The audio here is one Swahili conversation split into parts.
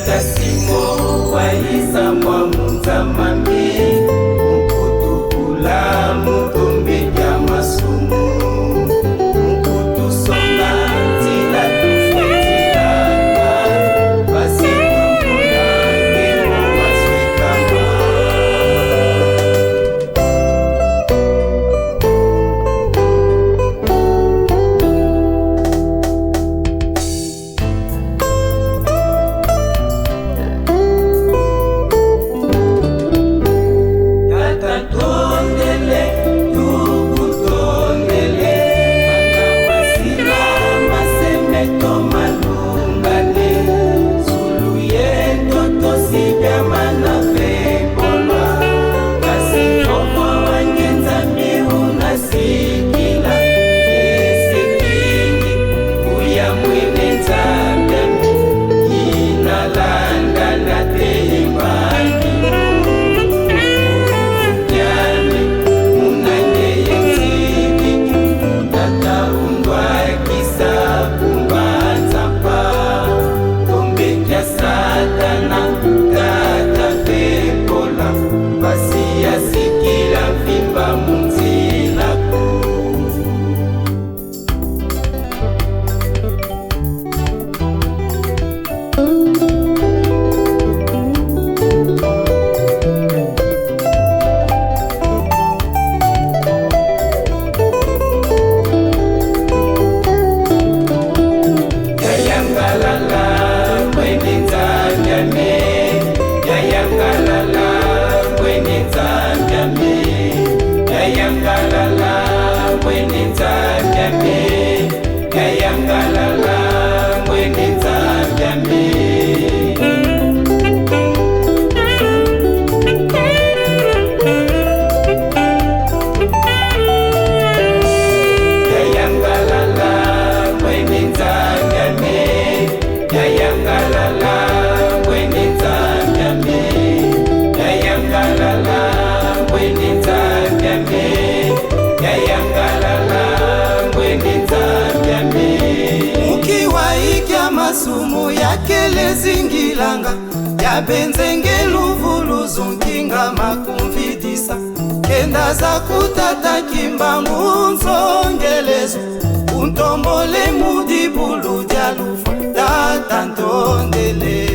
Tata Simo waisa mwa muzamami Mkutukula mutombe ya masumu Mkutusonga tila tufutilana Basi kumuna ngemo maswekama Masumu yakele zingilanga ya benzenge luvulu zonkinga makumvidisa kenda za kutata kimbangu nzongelezo untombole mudibulu dialufa tata ntondele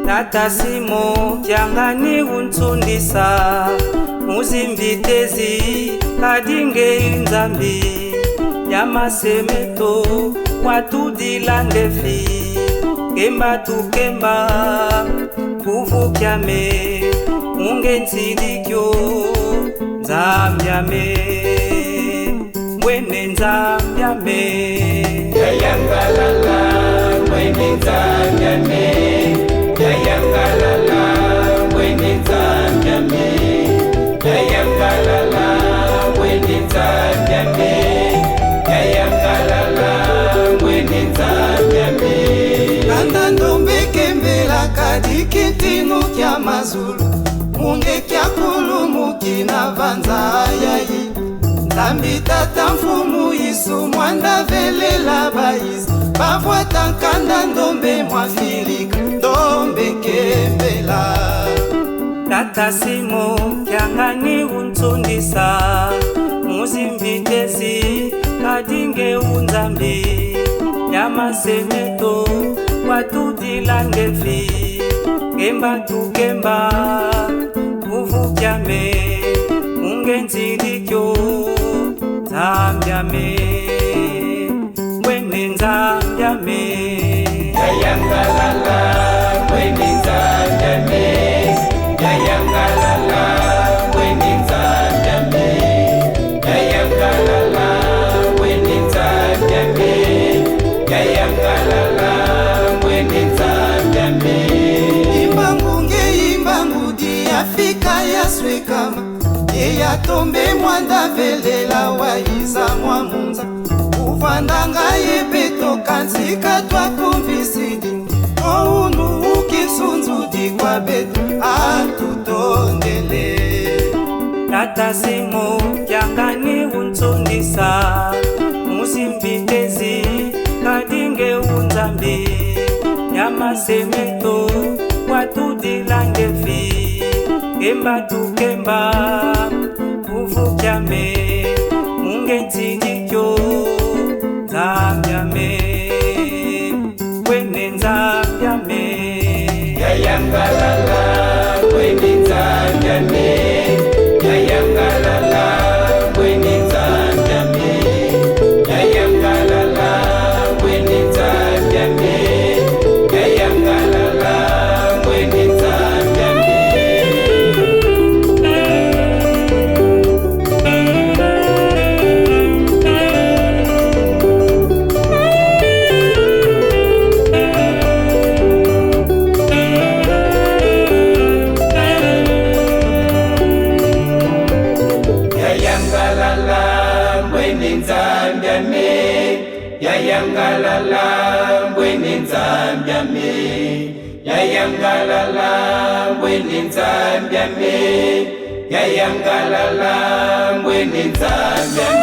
Tata Simo kyangani untundisa muzimbitezi kadinge inzambi ya masemeto watudila ndefi kemba tukemba kuvukyame ungenzilikyo nzambyame mwene nzambyame yayangalala mwene nzambyame yayangalala mwene nzambyame yayangalala mwene nzambyame yayangalala mwene nzambyame kanda ndombe kembela kadikitinu kya mazulu munge kya kulumuki na vanza yayi nzambi tata mfumu isu mwanda velela baisi bavwata nkanda ndombe mwafilika ndombe kembela Tata Simo kyangani untundisa muzimbitezi kadinge unzambi ya masemeto watudila ndefi kemba tukemba kuvukyame ungenzilikyo nzambyame mwene nzambyame yayangalala mwene nzambyame yayangalala mwene nzambyame yayangalala mwene nzambyame yayangalala mwene nzambyame imbangu ngeimbangu diafika yaswekama yeyatombe mwanda velela waiza mwamunza uvandanga yebeto nzika twakumvisidi ounu ukisunzu dikwa betu atutondele. Tata Simo kyangani untundisa musimbitezi kadinge unzambi nyama semeto batudila ndefi kemba tukemba uvukyame mungetsidikyo nzambyame kwene nzambyame yayangalala kwene nzambyame yayangalala kwene nzambyame yayangalala kwene nzambyame yayangalala kwene nzambyame yayangalala mbweni nzambyame yayangalala mbweni nzambyame yayangalala mbweni nzambyame